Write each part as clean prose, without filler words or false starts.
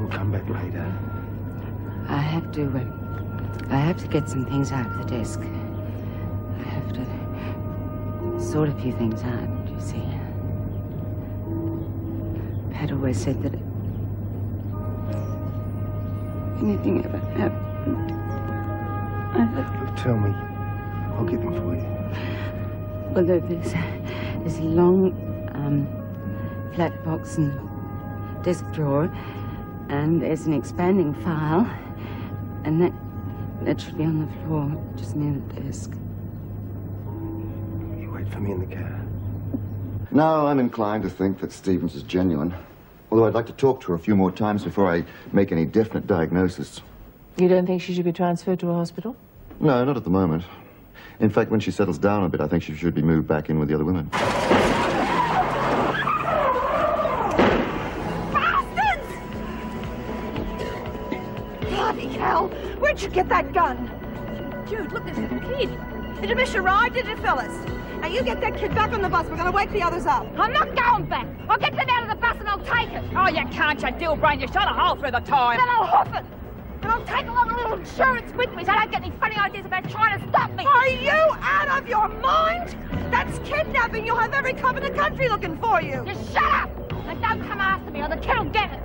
We'll come back later. I have to get some things out of the desk. I have to sort a few things out, you see. Pat always said that anything ever happened, Look, tell me. I'll get them for you. Well, there's a long, flat box and desk drawer, and there's an expanding file, and that should be on the floor, just near the desk. You wait for me in the car. No, I'm inclined to think that Stevens is genuine. Although I'd like to talk to her a few more times before I make any definite diagnosis. You don't think she should be transferred to a hospital? No, not at the moment. In fact, when she settles down a bit, I think she should be moved back in with the other women. Bastards! Bloody hell! Where'd you get that gun? Dude, look, there's a kid. Did you miss your ride, did you, fellas? Now, you get that kid back on the bus. We're going to wake the others up. I'm not going back. I'll get them out of the bus and I'll take it. Oh, you can't, you deal brain. You shot a hole through the time. Then I'll hoof it. And I'll take along a little insurance with me so I don't get any funny ideas about trying to stop me. Are you out of your mind? That's kidnapping. You'll have every cop in the country looking for you. Just shut up and don't come after me or the kid'll get it.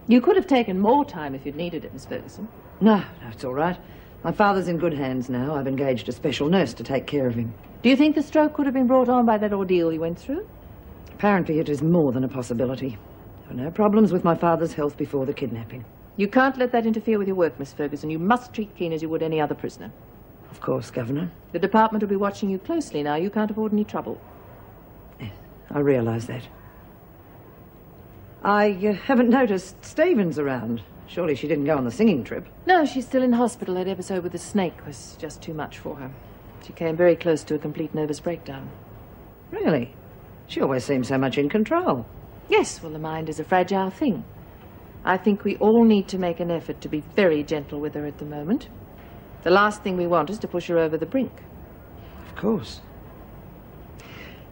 You could have taken more time if you'd needed it, Miss Ferguson. No, it's all right. My father's in good hands now. I've engaged a special nurse to take care of him. Do you think the stroke could have been brought on by that ordeal you went through? Apparently it is more than a possibility. There were no problems with my father's health before the kidnapping. You can't let that interfere with your work, Miss Ferguson. You must treat Keane as you would any other prisoner. Of course, Governor. The department will be watching you closely now. You can't afford any trouble. Yes, I realise that. I haven't noticed Stevens around. Surely she didn't go on the singing trip. No, she's still in hospital. That episode with the snake was just too much for her. She came very close to a complete nervous breakdown. Really? She always seems so much in control. Yes, well, the mind is a fragile thing. I think we all need to make an effort to be very gentle with her at the moment. The last thing we want is to push her over the brink. Of course.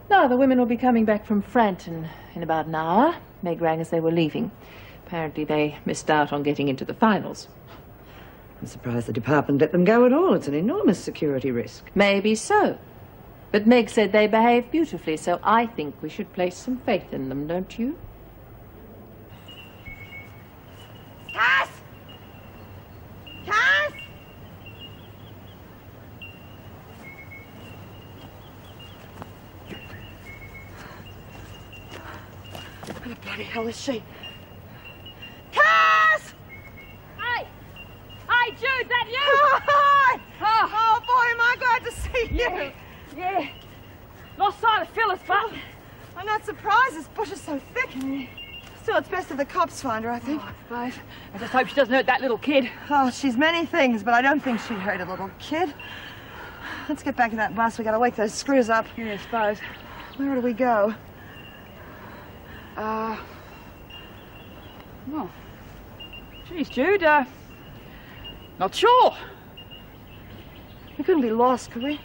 Now, the women will be coming back from Frampton in about an hour. Meg rang as they were leaving. Apparently they missed out on getting into the finals. I'm surprised the department let them go at all. It's an enormous security risk. Maybe so. But Meg said they behaved beautifully, so I think we should place some faith in them, don't you? Cass! Cass! Where the bloody hell is she? Cass! Hey! Hey, Jude, that you? Hi! Oh, boy, am I glad to see you. Yeah. Lost sight of Phyllis, but... I'm not surprised. This bush is so thick. Still, it's best if the cops find her, I think. Oh, I suppose. I just hope she doesn't hurt that little kid. Oh, she's many things, but I don't think she'd hurt a little kid. Let's get back to that bus. We gotta wake those screws up. Yeah, I suppose. Where do we go? Well, geez, Jude, not sure. We couldn't be lost, could we?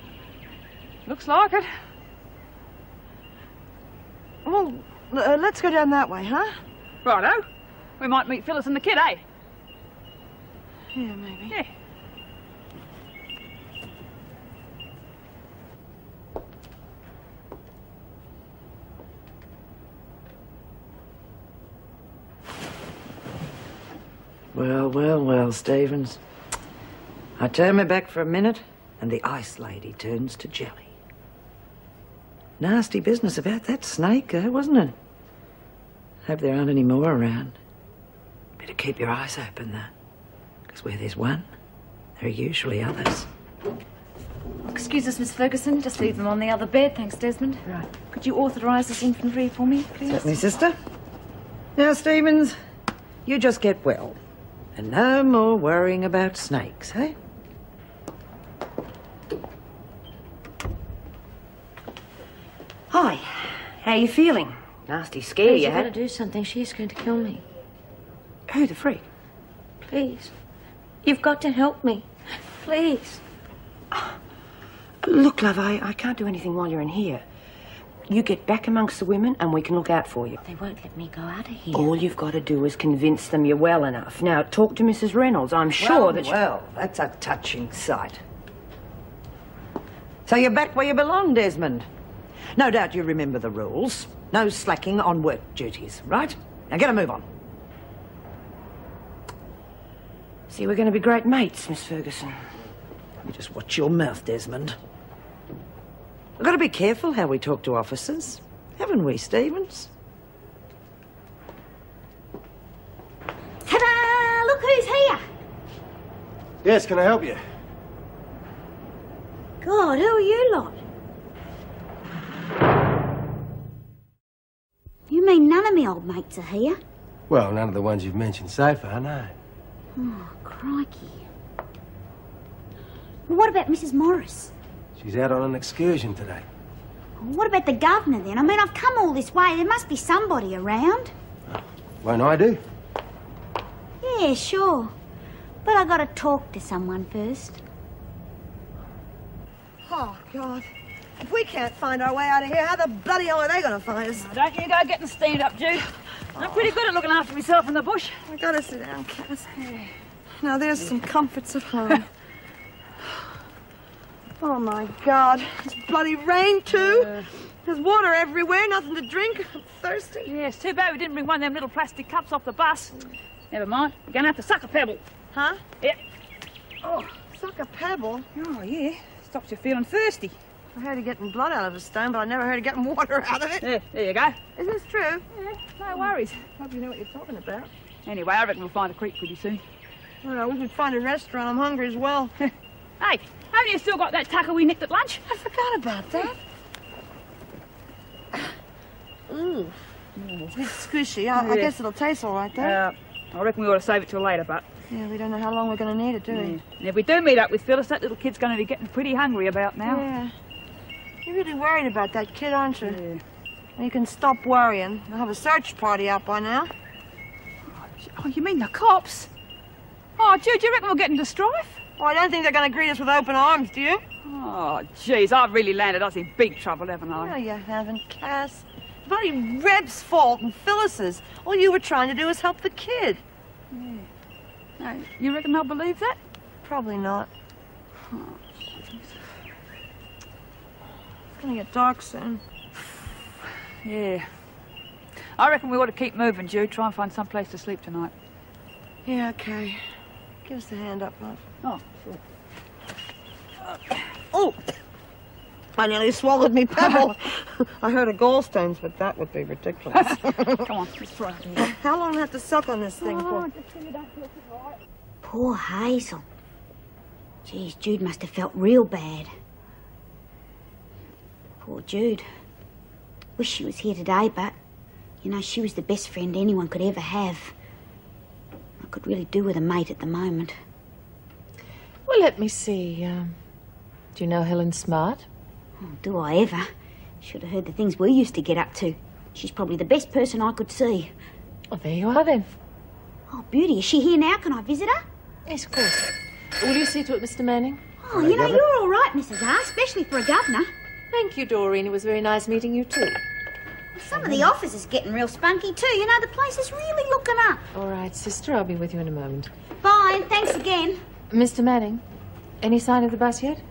Looks like it. Well, let's go down that way, huh? Righto. We might meet Phyllis and the kid, eh? Yeah, maybe. Yeah. Well, well, well, Stevens. I turn my back for a minute, and the ice lady turns to jelly. Nasty business about that snake, though, wasn't it? Hope there aren't any more around. Better keep your eyes open, though. Because where there's one, there are usually others. Excuse us, Miss Ferguson. Just leave them on the other bed, thanks, Desmond. Right. Could you authorise this infantry for me, please? Certainly, sister. Now, Stevens, you just get well. And no more worrying about snakes, eh? Hi. How are you feeling? Nasty scare Please, you you've got to had. do something. She's going to kill me. Who, the freak? Please. You've got to help me. Please. Look, love, I can't do anything while you're in here. You get back amongst the women and we can look out for you. They won't let me go out of here. All you've got to do is convince them you're well enough. Now, talk to Mrs. Reynolds. I'm sure that... Well, that's a touching sight. So you're back where you belong, Desmond. No doubt you remember the rules. No slacking on work duties, right? Now get a move on. See, we're going to be great mates, Miss Ferguson. You just watch your mouth, Desmond. We've got to be careful how we talk to officers. Haven't we, Stevens? Ta-da! Look who's here! Yes, can I help you? God, who are you lot? You mean none of me old mates are here? Well, none of the ones you've mentioned so far, no. Oh, crikey. Well, what about Mrs. Morris? She's out on an excursion today. What about the governor, then? I mean, I've come all this way. There must be somebody around. Won't I do? Yeah, sure. But I got to talk to someone first. Oh, God. If we can't find our way out of here, how the bloody hell are they going to find us? Don't you go getting steamed up, Jude. I'm pretty good at looking after myself in the bush. I gotta sit down, Cass. Now, there's some comforts at home. Oh, my God. It's bloody rain, too. There's water everywhere, nothing to drink. I'm thirsty. Yeah, it's too bad we didn't bring one of them little plastic cups off the bus. Never mind. We're going to have to suck a pebble. Huh? Yep. Oh, suck a pebble. Oh, yeah. Stops you feeling thirsty. I heard of getting blood out of a stone, but I never heard of getting water out of it. Yeah, there you go. Is this true? Yeah, no worries. Hope you know what you're talking about. Anyway, I reckon we'll find a creek pretty soon. Well, we could find a restaurant. I'm hungry as well. Hey, haven't you still got that taco we nicked at lunch? I forgot about that. Ooh. It's a bit squishy. I guess it'll taste all right, though. I reckon we ought to save it till later, but... Yeah, we don't know how long we're going to need it, do we? And if we do meet up with Phyllis, that little kid's going to be getting pretty hungry about now. Yeah. You're really worried about that kid, aren't you? Yeah. Well, you can stop worrying. They'll have a search party out by now. Oh, you mean the cops? Oh, Jude, you reckon we'll get into strife? Oh, I don't think they're going to greet us with open arms, do you? Oh, jeez, I've really landed us in big trouble, haven't I? No, you haven't, Cass. It's bloody Reb's fault and Phyllis's. All you were trying to do was help the kid. Yeah. No, you reckon they'll believe that? Probably not. Oh, it's going to get dark soon. Yeah. I reckon we ought to keep moving, Jude. Try and find some place to sleep tonight. Yeah, okay. Give us the hand up, love. Oh, sure. Oh! I nearly swallowed me pebble. I heard of gallstones, but that would be ridiculous. Come on, let's try it. How long do I have to suck on this thing for? Just till you don't feel too right. Poor Hazel. Geez, Jude must have felt real bad. Poor Jude. Wish she was here today, but, you know, she was the best friend anyone could ever have. I could really do with a mate at the moment. Well, let me see. Do you know Helen Smart? Oh, do I ever? Should have heard the things we used to get up to. She's probably the best person I could see. Oh, there you are, then. Oh, beauty, is she here now? Can I visit her? Yes, of course. Will you see to it, Mr. Manning? Oh, you know, you're all right, Mrs. R, especially for a governor. Thank you, Doreen. It was very nice meeting you, too. Some of the officers getting real spunky, too. You know, the place is really looking up. All right, sister. I'll be with you in a moment. Fine, thanks again. Mr. Manning, any sign of the bus yet?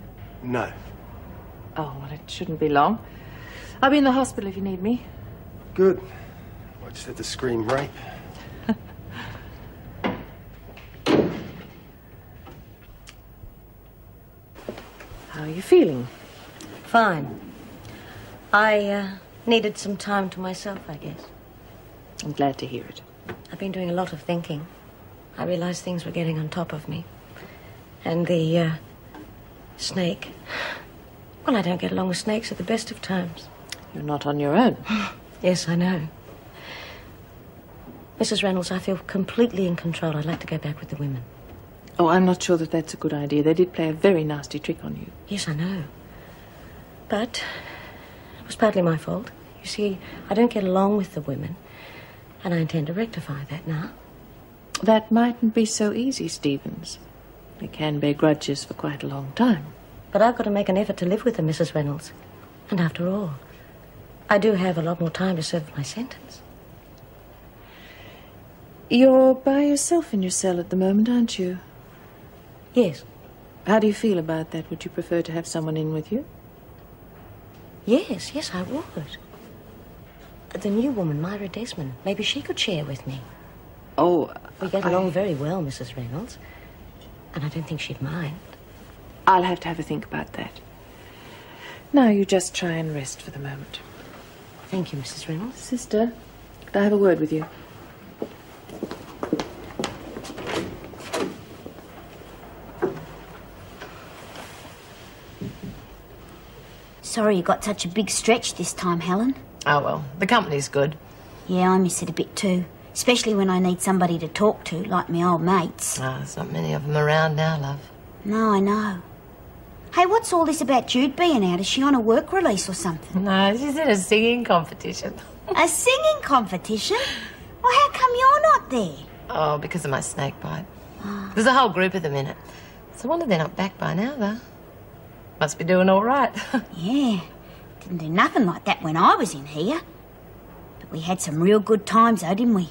No. Oh, well, it shouldn't be long. I'll be in the hospital if you need me. Good. I just had to scream rape. How are you feeling? Fine. I needed some time to myself, I guess. I'm glad to hear it. I've been doing a lot of thinking. I realized things were getting on top of me. And the snake. Well, I don't get along with snakes at the best of times. You're not on your own. Yes, I know. Mrs. Reynolds, I feel completely in control. I'd like to go back with the women. Oh, I'm not sure that that's a good idea. They did play a very nasty trick on you. Yes, I know. But it was partly my fault. You see, I don't get along with the women, and I intend to rectify that now. That mightn't be so easy, Stevens. They can bear grudges for quite a long time. But I've got to make an effort to live with them, Mrs. Reynolds. And after all, I do have a lot more time to serve my sentence. You're by yourself in your cell at the moment, aren't you? Yes. How do you feel about that? Would you prefer to have someone in with you? Yes, I would. The new woman, Myra Desmond, maybe she could share with me. Oh, we get along very well, Mrs. Reynolds. And I don't think she'd mind. I'll have to have a think about that. Now you just try and rest for the moment. Thank you, Mrs. Reynolds. Sister, could I have a word with you? Sorry you got such a big stretch this time, Helen. Oh, well, the company's good. Yeah, I miss it a bit too. Especially when I need somebody to talk to, like my old mates. Oh, there's not many of them around now, love. No, I know. Hey, what's all this about Jude being out? Is she on a work release or something? No, she's in a singing competition. A singing competition? Well, how come you're not there? Oh, because of my snake bite. There's a whole group of them in it. It's a wonder they're not back by now, though. Must be doing all right. Yeah. Didn't do nothing like that when I was in here. But we had some real good times, though, didn't we?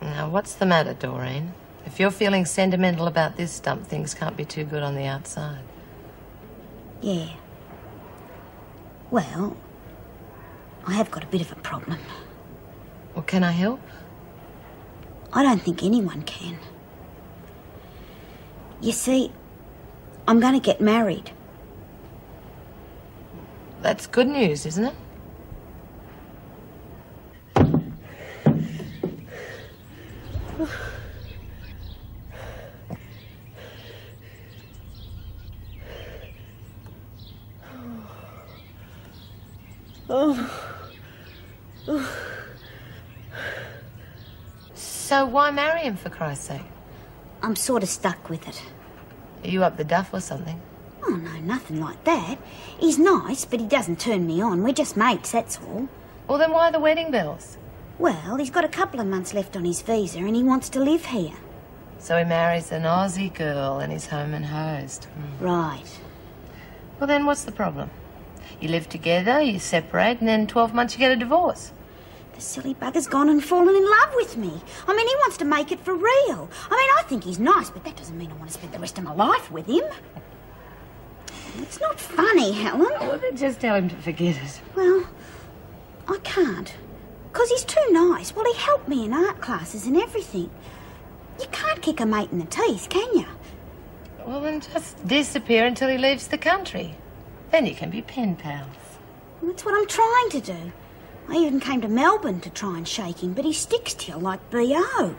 Now, what's the matter, Doreen? If you're feeling sentimental about this stump, things can't be too good on the outside. Yeah. Well, I have got a bit of a problem. Well, can I help? I don't think anyone can. You see, I'm going to get married. That's good news, isn't it? So why marry him, for Christ's sake? I'm sort of stuck with it. Are you up the duff or something? Oh, no, nothing like that. He's nice, but he doesn't turn me on. We're just mates, that's all. Well, then why the wedding bells? Well, he's got a couple of months left on his visa and he wants to live here. So he marries an Aussie girl and he's home and hosed. Right. Well, then what's the problem? You live together, you separate, and then 12 months you get a divorce. The silly bugger's gone and fallen in love with me. I mean, he wants to make it for real. I mean, I think he's nice, but that doesn't mean I want to spend the rest of my life with him. It's not funny, Helen. Well, then just tell him to forget it. Well, I can't. Because he's too nice. Well, he helped me in art classes and everything. You can't kick a mate in the teeth, can you? Well, then just disappear until he leaves the country. Then you can be pen pals. Well, that's what I'm trying to do. I even came to Melbourne to try and shake him, but he sticks to you like B.O.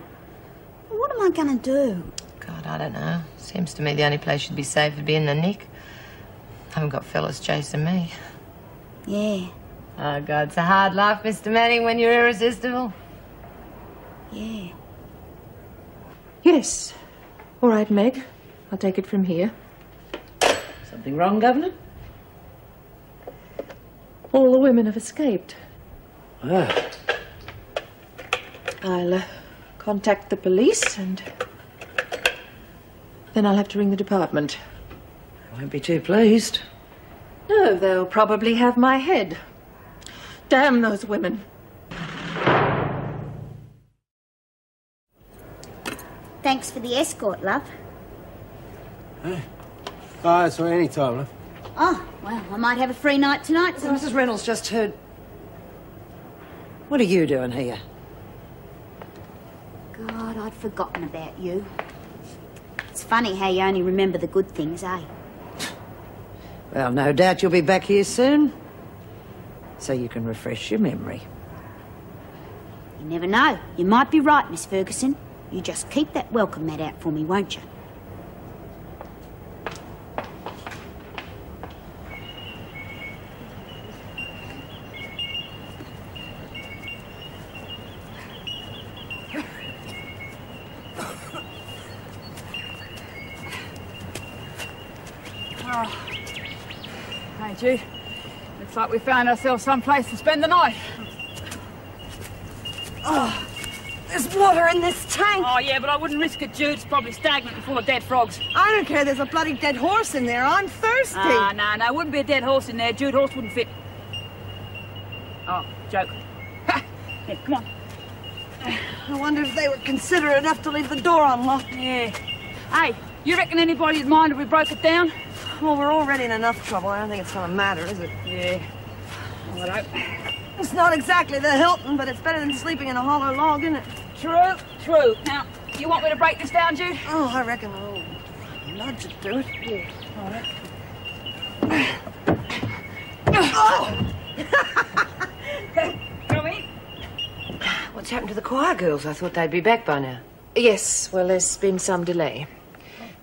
What am I going to do? God, I don't know. Seems to me the only place you'd be safe would be in the nick. Haven't got fellas chasing me. Yeah. Oh, God, it's a hard life, Mr. Manning, when you're irresistible. Yeah. Yes. All right, Meg. I'll take it from here. Something wrong, Governor? All the women have escaped. Ah. I'll contact the police and then I'll have to ring the department. Won't be too pleased. No, they'll probably have my head. Damn those women. Thanks for the escort, love. Hey. Oh, it's any time, love. Oh, well, I might have a free night tonight. So Mrs. Reynolds just heard... What are you doing here? God, I'd forgotten about you. It's funny how you only remember the good things, eh? Well, no doubt you'll be back here soon. So you can refresh your memory. You never know. You might be right, Miss Ferguson. You just keep that welcome mat out for me, won't you? Hey, Jude. Looks like we found ourselves someplace to spend the night. Oh, there's water in this tank. Oh, yeah, but I wouldn't risk it, Jude. It's probably stagnant and full of dead frogs. I don't care. There's a bloody dead horse in there. I'm thirsty. No. Wouldn't be a dead horse in there, Jude. Horse wouldn't fit. Oh, joke. Ha! Here, come on. I wonder if they were considerate enough to leave the door unlocked. Yeah. Hey, you reckon anybody'd mind if we broke it down? Well, we're already in enough trouble. I don't think it's going to matter, is it? Yeah. All right. It's not exactly the Hilton, but it's better than sleeping in a hollow log, isn't it? True. Now, you want me to break this down, Jude? Oh, I reckon I'll nudge it to it. Yeah. All right. Oh! Come in. What's happened to the choir girls? I thought they'd be back by now. Yes, well, there's been some delay.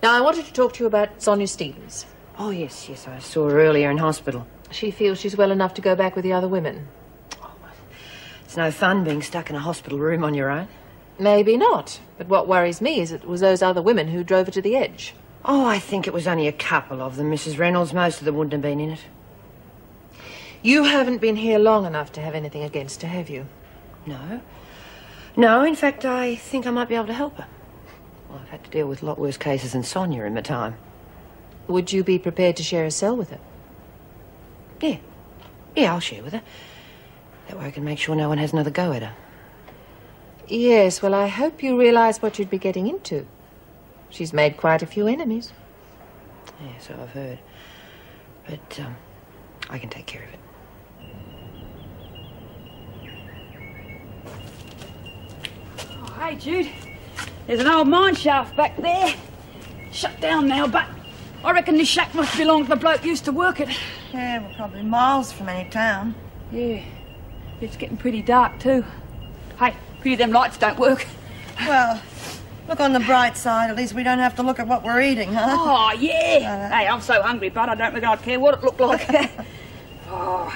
Now, I wanted to talk to you about Sonia Stevens. Oh, yes, I saw her earlier in hospital. She feels she's well enough to go back with the other women. It's no fun being stuck in a hospital room on your own. Maybe not, but what worries me is it was those other women who drove her to the edge. Oh, I think it was only a couple of them, Mrs. Reynolds. Most of them wouldn't have been in it. You haven't been here long enough to have anything against her, have you? No, in fact, I think I might be able to help her. Well, I've had to deal with a lot worse cases than Sonia in my time. Would you be prepared to share a cell with her? Yeah, I'll share with her. That way I can make sure no one has another go at her. Yes, well, I hope you realise what you'd be getting into. She's made quite a few enemies. Yeah, so I've heard. But, I can take care of it. Oh, hey, Jude. There's an old mine shaft back there. Shut down now, but I reckon this shack must belong to the bloke who used to work it. Yeah, we're probably miles from any town. Yeah. It's getting pretty dark, too. Hey, pity them lights don't work. Well, look on the bright side. At least we don't have to look at what we're eating, huh? Oh, yeah. Hey, I'm so hungry, bud, I don't reckon I'd care what it looked like. Oh.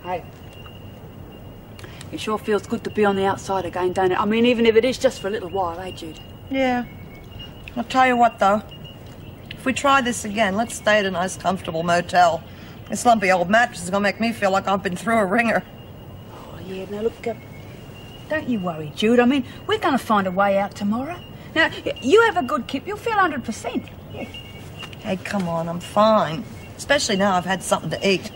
Hey. It sure feels good to be on the outside again, don't it? I mean, even if it is just for a little while, eh, Jude? Yeah. I'll tell you what, though. If we try this again, let's stay at a nice, comfortable motel. This lumpy old mattress is going to make me feel like I've been through a ringer. Oh, yeah, now look, don't you worry, Jude. I mean, we're going to find a way out tomorrow. Now, you have a good kip, you'll feel 100%. Yeah. Hey, come on, I'm fine. Especially now I've had something to eat.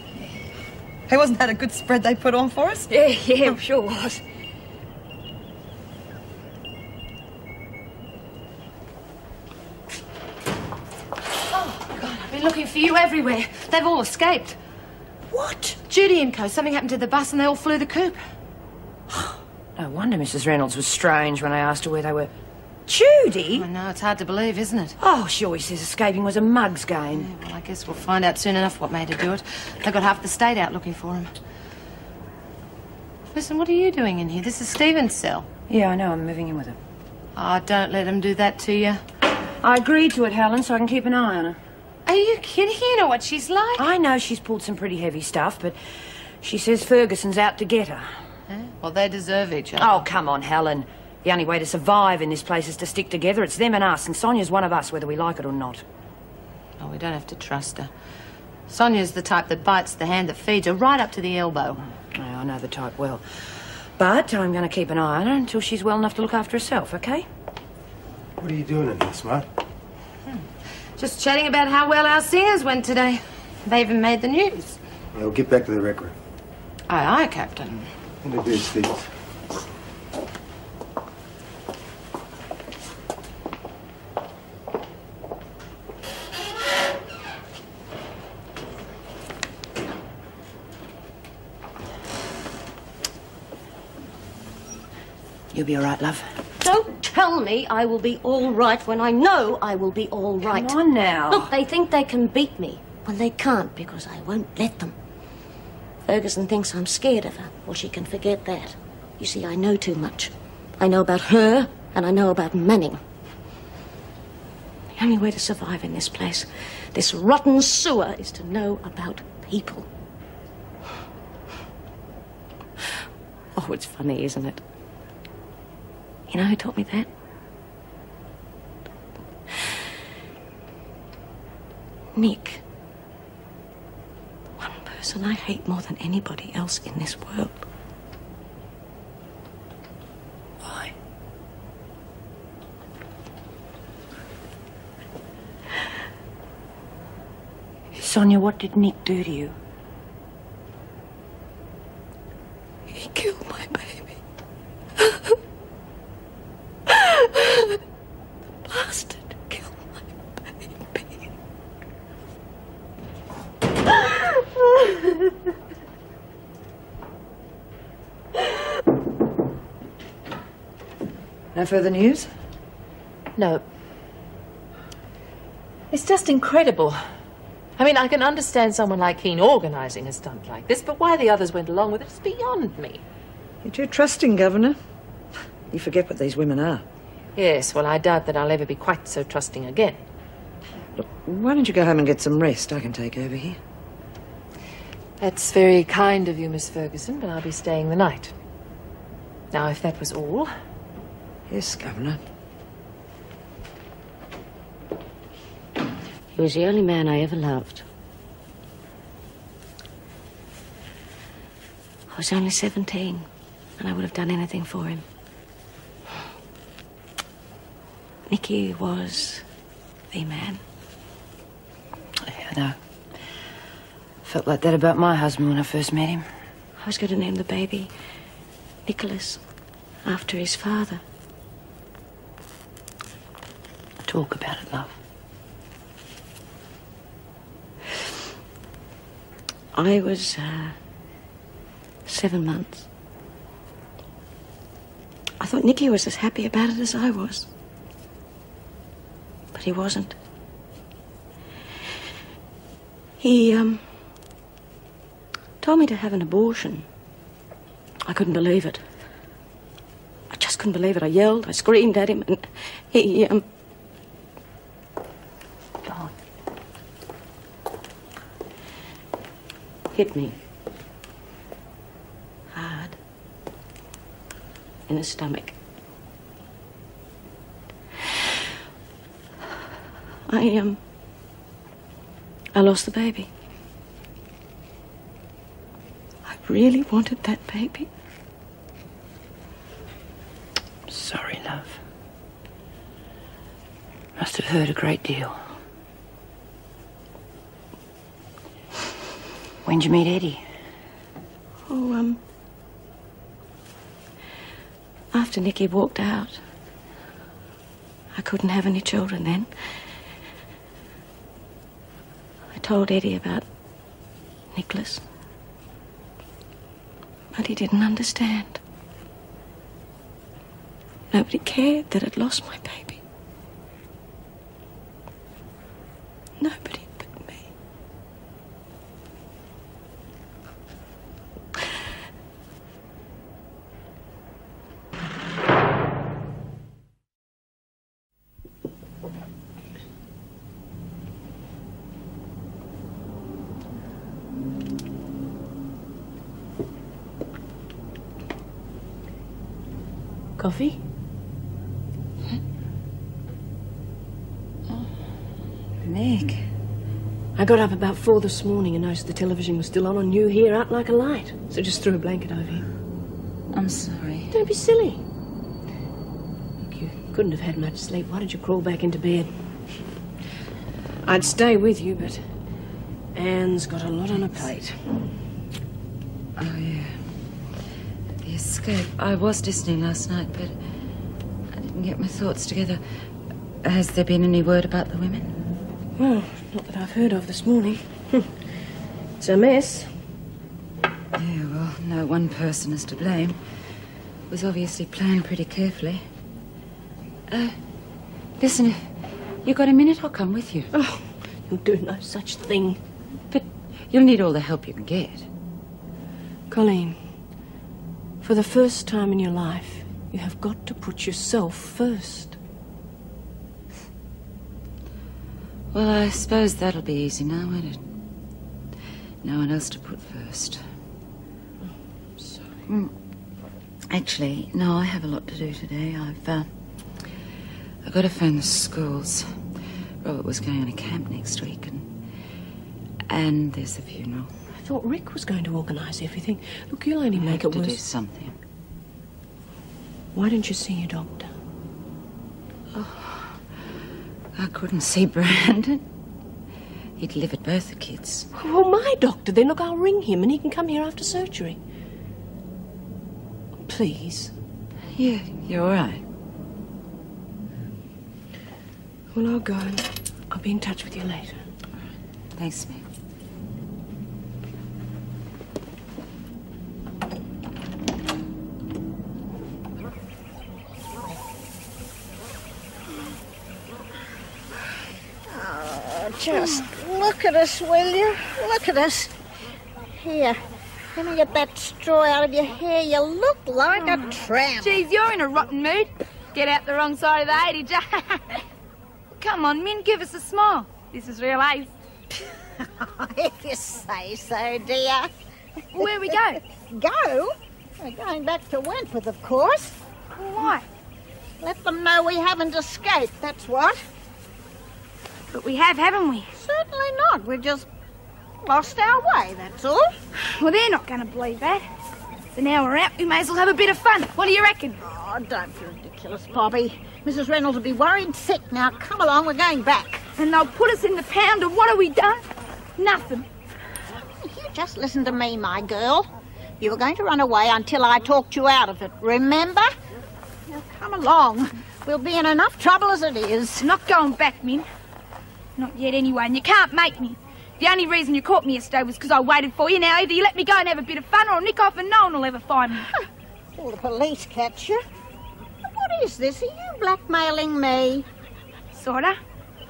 Hey, wasn't that a good spread they put on for us? Yeah, it sure was. I've been looking for you everywhere. They've all escaped. What? Judy and Co. Something happened to the bus and they all flew the coop. No wonder Mrs. Reynolds was strange when I asked her where they were. Judy? I know, it's hard to believe, isn't it? Oh, she always says escaping was a mug's game. Yeah, well, I guess we'll find out soon enough what made her do it. They got half the state out looking for him. Listen, what are you doing in here? This is Stephen's cell. Yeah, I know. I'm moving in with her. Oh, don't let him do that to you. I agreed to it, Helen, so I can keep an eye on her. Are you kidding? You know what she's like. I know she's pulled some pretty heavy stuff, but she says Ferguson's out to get her. Well, they deserve each other. Oh, come on, Helen. The only way to survive in this place is to stick together. It's them and us, and Sonia's one of us, whether we like it or not. Oh, we don't have to trust her. Sonia's the type that bites the hand that feeds her right up to the elbow. Yeah, I know the type well. But I'm going to keep an eye on her until she's well enough to look after herself, okay? What are you doing in here, Smart? Just chatting about how well our singers went today. They even made the news. We'll get back to the rec room. Aye, aye, Captain. In the bed, Stevens. You'll be all right, love. Don't tell me I will be all right when I know I will be all right. Come on now. Look, they think they can beat me. Well, they can't because I won't let them. Ferguson thinks I'm scared of her. Well, she can forget that. You see, I know too much. I know about her, and I know about Manning. The only way to survive in this place, this rotten sewer, is to know about people. Oh, it's funny, isn't it? You know who taught me that? Nick. person I hate more than anybody else in this world. Why? Sonia, what did Nick do to you? He killed my baby. Bastard killed my baby. No further news? No. It's just incredible. I mean, I can understand someone like Keane organising a stunt like this, but why the others went along with it is beyond me. You're too trusting, Governor. You forget what these women are. Yes, well, I doubt that I'll ever be quite so trusting again. Look, why don't you go home and get some rest? I can take over here. That's very kind of you, Miss Ferguson, but I'll be staying the night. Now, if that was all... Yes, Governor. He was the only man I ever loved. I was only 17, and I would have done anything for him. Nicky was the man. Yeah, I know. Felt like that about my husband when I first met him. I was going to name the baby Nicholas, after his father. Talk about it, love. I was 7 months. I thought Nicky was as happy about it as I was. But he wasn't. He told me to have an abortion. I couldn't believe it. I just couldn't believe it. I yelled, I screamed at him, and he Go on. hit me. Hard. In the stomach. I lost the baby. I really wanted that baby. Sorry, love. Must have hurt a great deal. When'd you meet Eddie? Oh, after Nicky walked out. I couldn't have any children then. I told Eddie about Nicholas. But he didn't understand. Nobody cared that I'd lost my baby. Nobody but me. Coffee? Meg. I got up about 4 this morning and noticed the television was still on and you here out like a light. So just threw a blanket over you. I'm sorry. Don't be silly. Look, you couldn't have had much sleep. Why did you crawl back into bed? I'd stay with you, but Anne's got a lot on her plate. Oh, yeah. The escape. I was listening last night, but I didn't get my thoughts together. Has there been any word about the women? Well, not that I've heard of this morning. It's a mess. Yeah, well, no one person is to blame. It was obviously planned pretty carefully. Listen, if you got a minute, I'll come with you. Oh, you'll do no such thing. But you'll need all the help you can get. Colleen, for the first time in your life, you have got to put yourself first. Well, I suppose that'll be easy now, won't it? No one else to put first. Oh, sorry. Actually, no, I have a lot to do today. I've got to phone the schools. Robert was going on a camp next week, and there's the funeral. thought Rick was going to organise everything. Look, you'll only make it worse. Do something. Why didn't you see your doctor? Oh, I couldn't see Brandon. He delivered both the kids. Well, my doctor, then. Look, I'll ring him and he can come here after surgery. Please. Yeah, you're all right. Well, I'll go. I'll be in touch with you later. Thanks, Meg. Just look at us, will you? Look at us. Here, let me get that straw out of your hair. You look like a tramp. Geez, you're in a rotten mood. Get out the wrong side of the 80, Jack. Come on, Min, give us a smile. This is real ace. If you say so, dear. Where we go? Go? We're going back to Wentworth, of course. Why? Let them know we haven't escaped, that's what. But we have, haven't we? Certainly not. We've just lost our way, that's all. Well, they're not going to believe that. So now we're out, we may as well have a bit of fun. What do you reckon? Oh, don't be ridiculous, Bobby. Mrs. Reynolds will be worried sick. Now, come along, we're going back. And they'll put us in the pound, and what have we done? Nothing. You just listen to me, my girl. You were going to run away until I talked you out of it, remember? Now, come along. We'll be in enough trouble as it is. Not going back, Min. Not yet, anyway, and you can't make me. The only reason you caught me yesterday was because I waited for you. Now, either you let me go and have a bit of fun, or I'll nick off and no one will ever find me. Till the police catch you. What is this? Are you blackmailing me? Sorta.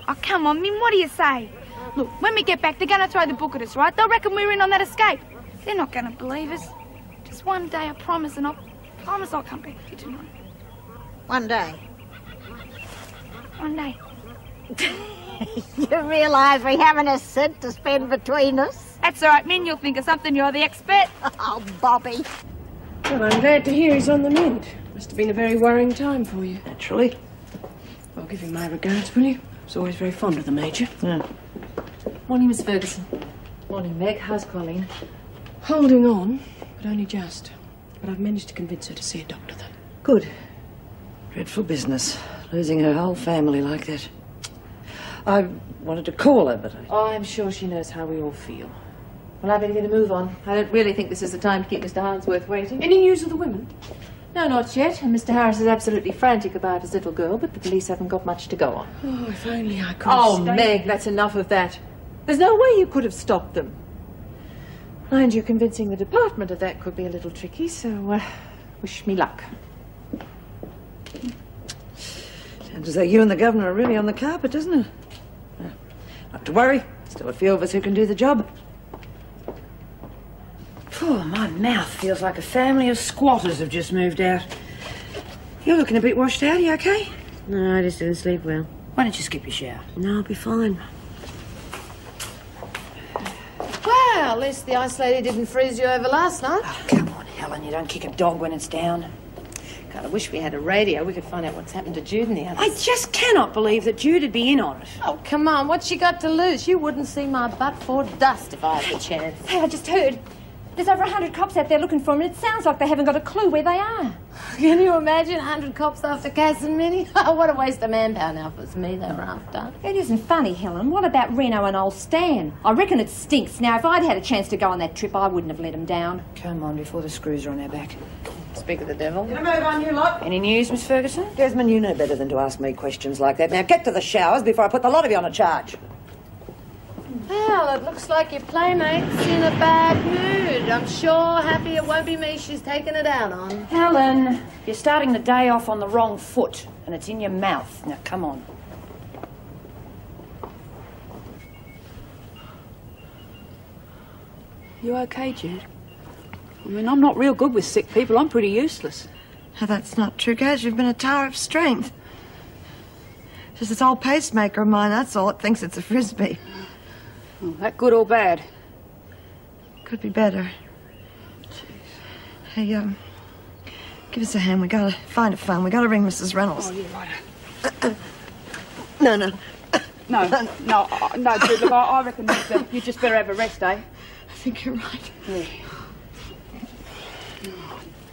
Oh, come on, Min, what do you say? Look, when we get back, they're going to throw the book at us, right? They'll reckon we're in on that escape. They're not going to believe us. Just one day, I promise, and I'll promise I'll come back for you tonight. One day? One day. You realise we haven't a cent to spend between us? That's all right, Min. You'll think of something. You're the expert. Oh, Bobby. Well, I'm glad to hear he's on the mend. Must have been a very worrying time for you. Naturally. Well, give him my regards, will you? He's always very fond of the Major. Yeah. Morning, Miss Ferguson. Morning, Meg. How's Colleen? Holding on, but only just. But I've managed to convince her to see a doctor, though. Good. Dreadful business. Losing her whole family like that. I wanted to call her, but Oh, I'm sure she knows how we all feel. Well, I'm going to move on. I don't really think this is the time to keep Mr. Harnsworth waiting. Any news of the women? No, not yet. And Mr. Harris is absolutely frantic about his little girl, but the police haven't got much to go on. Oh, if only I could Oh, have Meg, that's enough of that. There's no way you could have stopped them. Mind you, convincing the department of that could be a little tricky, so wish me luck. sounds as though you and the governor are really on the carpet, doesn't it? Not to worry. Still a few of us who can do the job. Oh, my mouth feels like a family of squatters have just moved out. You're looking a bit washed out. Are you okay? No, I just didn't sleep well. Why don't you skip your shower? No, I'll be fine. Well, at least the ice lady didn't freeze you over last night. Oh, come on, Helen. You don't kick a dog when it's down. God, I wish we had a radio. We could find out what's happened to Jude and the others. I just cannot believe that Jude would be in on it. Oh, come on. What's she got to lose? You wouldn't see my butt for dust if I had the chance. Hey, I just heard. There's over 100 cops out there looking for them, and it sounds like they haven't got a clue where they are. Can you imagine 100 cops after Cass and Minnie? Oh, what a waste of manpower now if it's me they were after. It isn't funny, Helen. What about Reno and old Stan? I reckon it stinks. Now, if I'd had a chance to go on that trip, I wouldn't have let them down. Come on, before the screws are on our back. Speak of the devil. Get a move on, you lot. Any news, Miss Ferguson? Desmond, you know better than to ask me questions like that. Now get to the showers before I put the lot of you on a charge. Well, it looks like your playmate's in a bad mood. I'm sure happy it won't be me she's taking it out on. Helen, you're starting the day off on the wrong foot, and it's in your mouth. Now, come on. You okay, Jude? I mean, I'm not real good with sick people. I'm pretty useless. Oh, that's not true, Gaz. You've been a tower of strength. Just this old pacemaker of mine, that's all. It thinks it's a frisbee. Oh, that good or bad? Could be better. Hey, give us a hand. We gotta find a phone. We gotta ring Mrs. Reynolds. Oh, yeah, right. No. No, Jude, look, I reckon you just better have a rest, eh? think you're right. Yeah.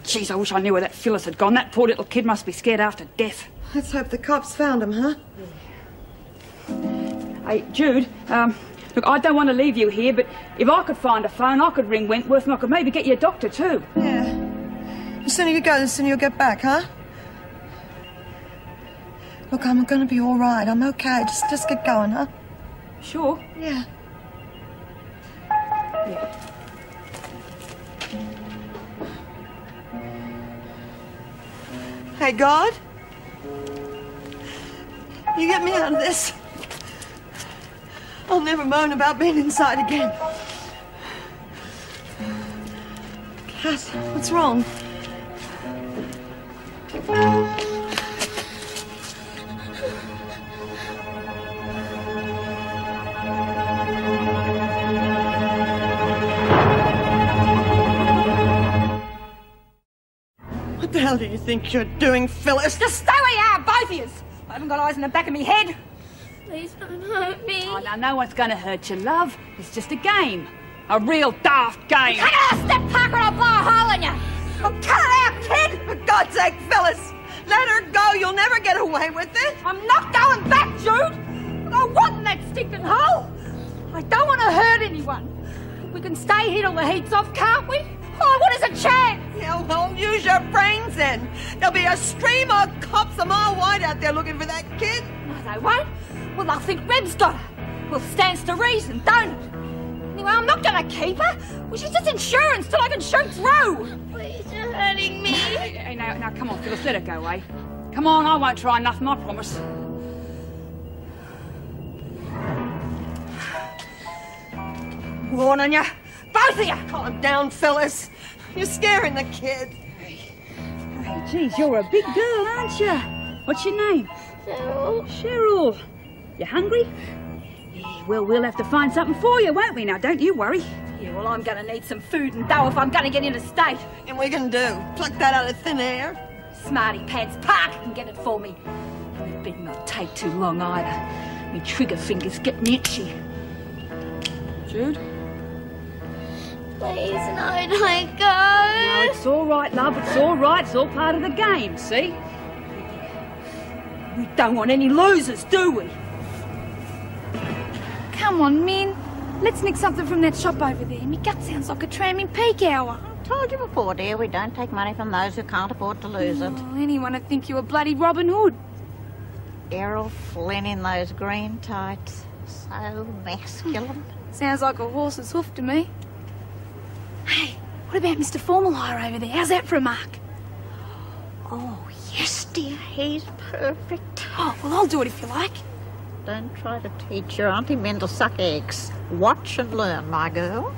Jeez, I wish I knew where that Phyllis had gone. That poor little kid must be scared after death. Let's hope the cops found him, huh? Hey, Jude, look, I don't want to leave you here, but if I could find a phone, I could ring Wentworth and I could maybe get you a doctor too. Yeah. The sooner you go, the sooner you'll get back, huh? Look, I'm gonna be all right. I'm okay. Just get going, huh? Sure? Yeah. Yeah. Hey, God? You get me out of this. I'll never moan about being inside again. Kat, what's wrong? What the hell do you think you're doing, Phyllis? Just stay where you are, both of you. I haven't got eyes in the back of my head. Please don't hurt me. Oh, now, no one's going to hurt you, love. It's just a game. A real daft game. Cut it out, Step Parker, or I'll blow a hole in you. Oh, cut it out, kid! For God's sake, Phyllis! Let her go. You'll never get away with it. I'm not going back, Jude. I want in that stinking hole. I don't want to hurt anyone. We can stay here till the heat's off, can't we? Oh, what is a chance? Yeah, well, use your brains then. There'll be a stream of cops a mile wide out there looking for that kid. No, they won't. Well, they'll think Reb's got her. Well, stands to reason, don't it? Anyway, I'm not going to keep her. Well, she's just insurance till I can shoot through. Please, you're hurting me. Hey, now, come on, Phyllis, let her go, eh? Come on, I won't try nothing, I promise. Warning you. Both of you. Calm down, Phyllis. You're scaring the kid. Hey, geez, you're a big girl, aren't you? What's your name? Cheryl. Cheryl. You hungry? Yeah, well, we'll have to find something for you, won't we? Now, don't you worry. Yeah, well, I'm going to need some food and dough if I'm going to get interstate. And what are you going to do? Pluck that out of thin air? Smarty Pants Park can get it for me. It better not take too long either. Me trigger fingers getting itchy. Jude? Please, no, don't go. No, it's all right, love. It's all right. It's all part of the game, see? We don't want any losers, do we? Come on, Min. Let's nick something from that shop over there. Me gut sounds like a tram in peak hour. I told you before, dear, we don't take money from those who can't afford to lose it. Oh, anyone would think you were bloody Robin Hood. Errol Flynn in those green tights. So masculine. Sounds like a horse's hoof to me. Hey, what about Mr. Formal Hire over there? How's that for a mark? Oh, yes, dear, he's perfect. Oh, well, I'll do it if you like. Don't try to teach your Auntie Min to suck eggs. Watch and learn, my girl.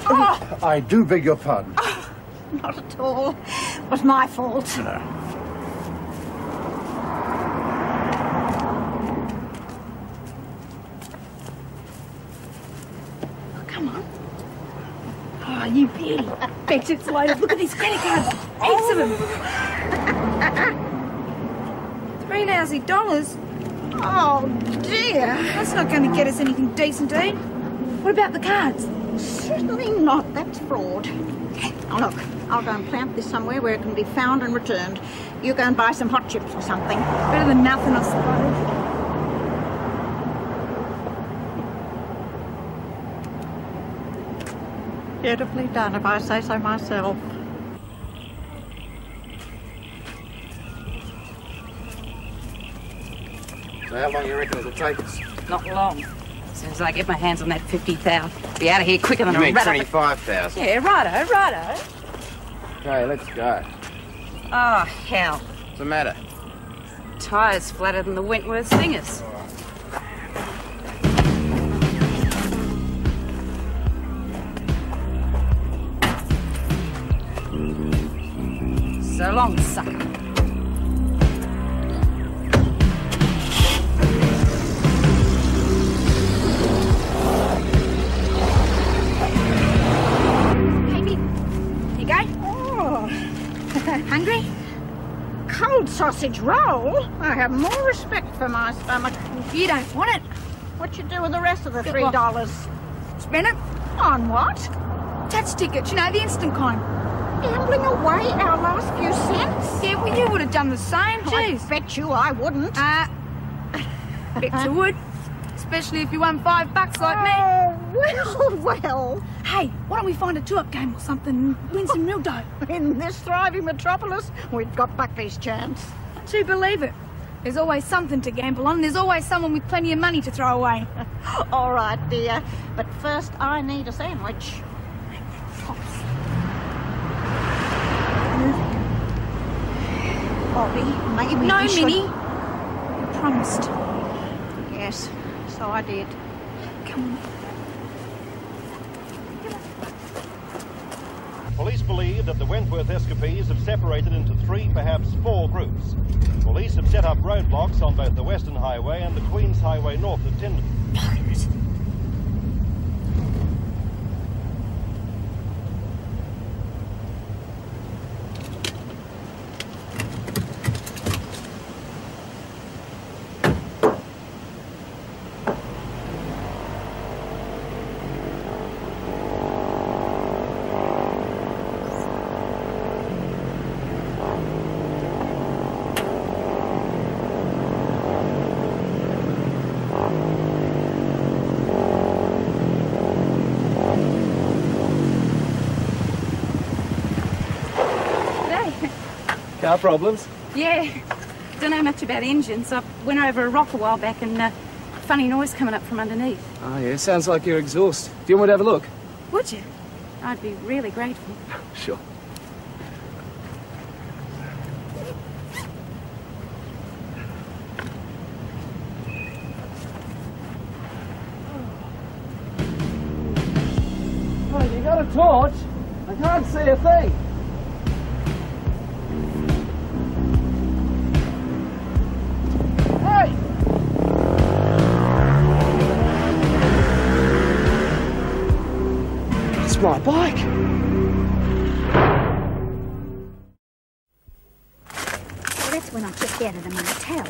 Oh. I do beg your pardon. Oh, not at all. It was my fault. No. Come on. Oh, you beauty. Bet it's loaded. Look at these credit cards. Heaps of them. $3,000. Oh, dear. That's not going to get us anything decent to eat. What about the cards? Certainly not. That's fraud. Oh, look, I'll go and plant this somewhere where it can be found and returned. You go and buy some hot chips or something. Better than nothing, I suppose. Beautifully done, if I say so myself. So how long do you reckon it'll take us? Not long. As soon as I get my hands on that 50,000, be out of here quicker than You mean a rat. 25,000? Yeah, righto. Okay, let's go. Oh, hell. What's the matter? Tyres flatter than the Wentworth Singers. So long, sucker. Amy, you go? Oh. Hungry? Cold sausage roll? I have more respect for my stomach. If you don't want it, what you do with the rest of the $3? Spend it. On what? Tax tickets, you know, the instant kind. Gambling away our last few cents? Yeah, well, you would have done the same, jeez. I bet you I wouldn't. Bet you would. Especially if you won $5 like me. Oh, well. Hey, why don't we find a two-up game or something and win some real dough? In this thriving metropolis, we've got Buckley's chance. Do believe it. There's always something to gamble on. There's always someone with plenty of money to throw away. All right, dear. But first, I need a sandwich. Bobby, maybe No, we should... Minnie. You promised. Yes, so I did. Come on. Police believe that the Wentworth escapees have separated into 3, perhaps 4 groups. Police have set up roadblocks on both the Western Highway and the Queen's Highway north of Tyndall. Car problems? Yeah. Don't know much about engines. I went over a rock a while back and funny noise coming up from underneath. Oh, yeah, sounds like your exhaust. Do you want to have a look? Would you? I'd be really grateful. Sure. Oh, you got a torch? I can't see a thing. Hey! It's my bike. Well, that's when I checked out of the motel. I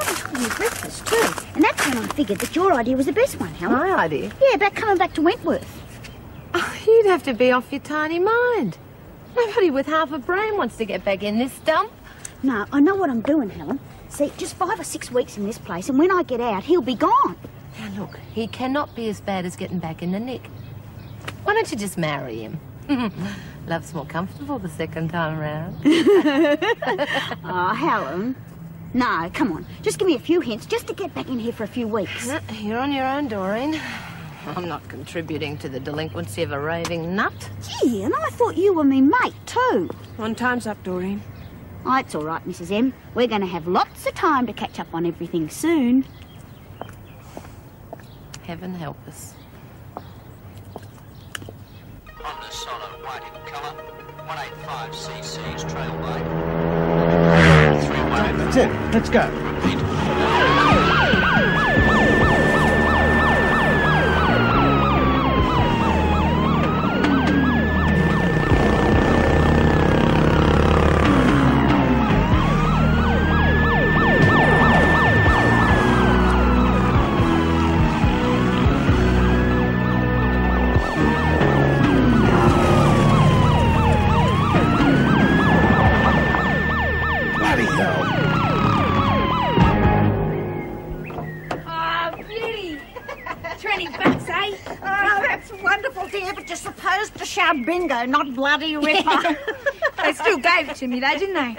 was having breakfast too. And that's when I figured that your idea was the best one, Helen. My idea? Yeah, about coming back to Wentworth. Oh, you'd have to be off your tiny mind. Nobody with half a brain wants to get back in this dump. No, I know what I'm doing, Helen. See, just 5 or 6 weeks in this place, and when I get out, he'll be gone. Now, look, he cannot be as bad as getting back in the nick. Why don't you just marry him? Love's more comfortable the second time round. Oh, Helen. No, come on. Just give me a few hints just to get back in here for a few weeks. You're on your own, Doreen. I'm not contributing to the delinquency of a raving nut. Gee, and I thought you were me mate, too. One time's up, Doreen. Oh, it's all right, Mrs. M. We're going to have lots of time to catch up on everything soon. Heaven help us. Honda solid white in colour, 185cc's trailway. 3-way. That's it. Let's go. Bingo, not bloody Ripper. They still gave it to me, though, didn't they?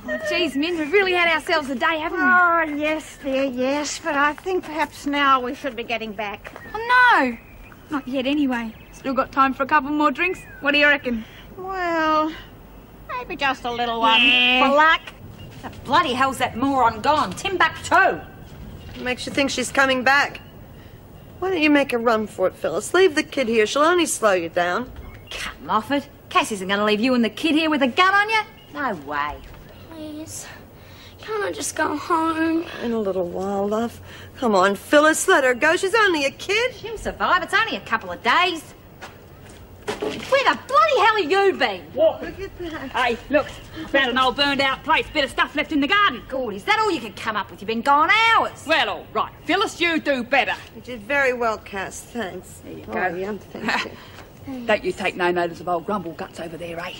Oh, geez, Min, we've really had ourselves a day, haven't we? Oh, yes, dear, yes. But I think perhaps now we should be getting back. Oh, no. Not yet, anyway. Still got time for a couple more drinks. What do you reckon? Well, maybe just a little one. Yeah. For luck. The bloody hell's that moron gone? Timbuktu. Makes you think she's coming back. Why don't you make a run for it, Phyllis? Leave the kid here. She'll only slow you down. Come off it. Cass isn't going to leave you and the kid here with a gun on you. No way. Please, can't I just go home? In a little while, love. Come on, Phyllis, let her go. She's only a kid. She'll survive. It's only a couple of days. Where the bloody hell have you been? What? Hey, look, I found an old burned-out place, bit of stuff left in the garden. God, is that all you could come up with? You've been gone hours. Well, all right. Phyllis, you do better. You did very well, Cass. Thanks. There you Oh, go. yeah, thank you. Don't you take no notice of old Grumble Guts over there, eh?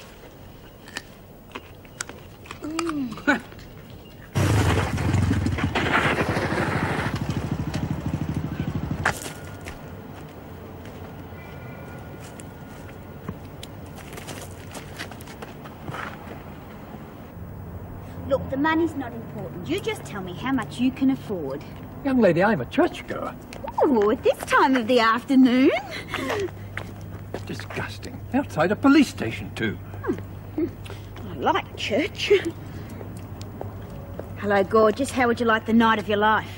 Look, the money's not important. You just tell me how much you can afford. Young lady, I'm a churchgoer. Oh, at this time of the afternoon? Disgusting. Outside a police station, too. I like church. Hello, gorgeous. How would you like the night of your life?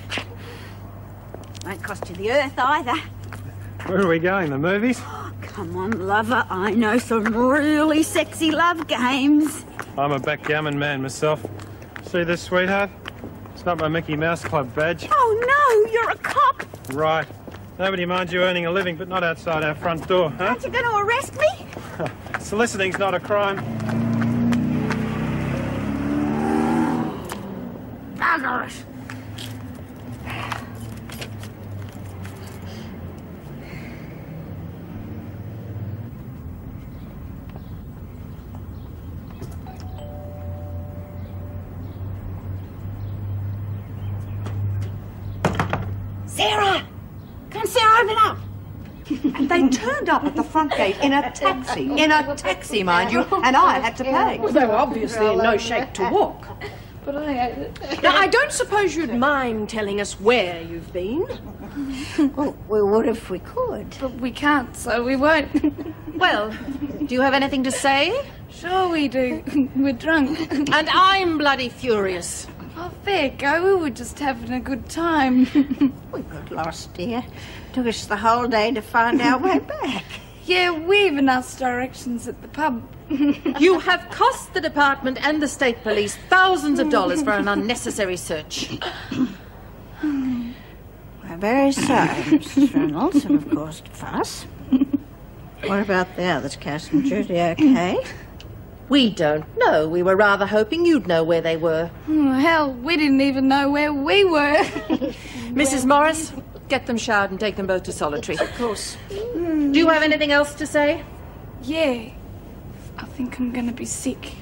Won't cost you the earth either. Where are we going, the movies? Come on, lover. I know some really sexy love games. I'm a backgammon man myself. See this, sweetheart? It's not my Mickey Mouse Club badge. Oh, no, you're a cop. Right. Nobody minds you earning a living, but not outside our front door, huh? Aren't you going to arrest me? Soliciting's not a crime. Buggers. Sarah! Come, Sarah, open up! And they turned up at the front gate in a taxi. In a taxi, mind you, and I had to pay. Well, they were obviously in no shape to walk. But I... Now, I don't suppose you'd mind telling us where you've been. Well, we would if we could. But we can't, so we won't. Well, do you have anything to say? Sure we do. We're drunk. And I'm bloody furious. Oh, fair go. We were just having a good time. We got lost, dear. Took us the whole day to find our way back. Yeah, we even asked directions at the pub. You have cost the department and the state police thousands of dollars for an unnecessary search. We're very sorry, Mrs. Reynolds, and of course, fuss. What about the others, Cass and Judy, okay? We don't know. We were rather hoping you'd know where they were. Oh, hell, we didn't even know where we were. Mrs. Morris, get them showered and take them both to solitary. Of course. Do you have anything else to say? Yeah. I think I'm gonna be sick.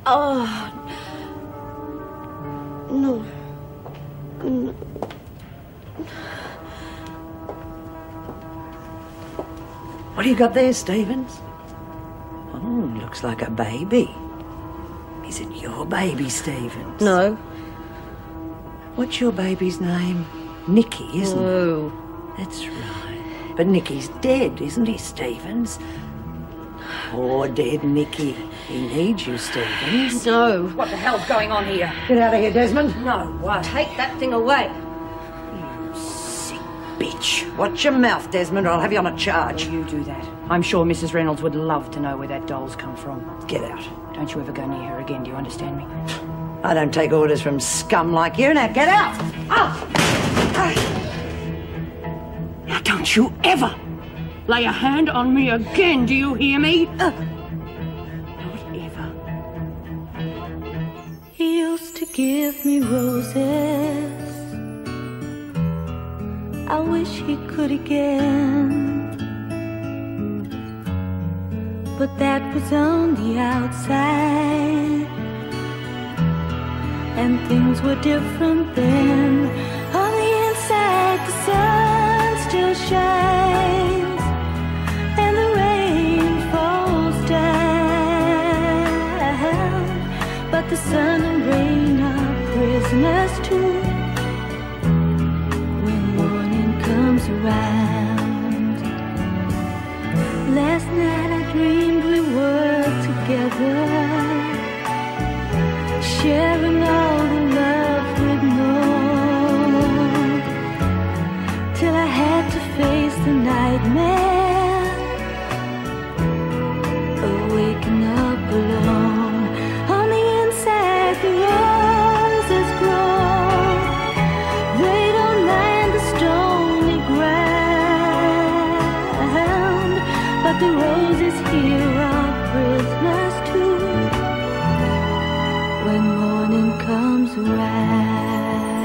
Oh. No. No. What do you got there, Stevens? Oh, looks like a baby. Is it your baby, Stevens? No. What's your baby's name? Nicky, isn't it? No. That's right. But Nicky's dead, isn't he, Stevens? Poor dead Nicky. He needs you, Stevens. No. What the hell's going on here? Get out of here, Desmond. No, what? Take that thing away. Sick bitch. Watch your mouth, Desmond, or I'll have you on a charge. You do that. I'm sure Mrs. Reynolds would love to know where that doll's come from. Get out. Don't you ever go near her again, do you understand me? I don't take orders from scum like you. Now get out! Oh! Now don't you ever lay a hand on me again, do you hear me? Not ever. He used to give me roses. I wish he could again. But that was on the outside, and things were different then. On the inside, the sun still shines, and the rain falls down. But the sun and rain are prisoners too when morning comes around. Last night I dreamed we were together, sharing all the love we'd known, till I had to face the nightmare the roses here are prisoners too. When morning comes around.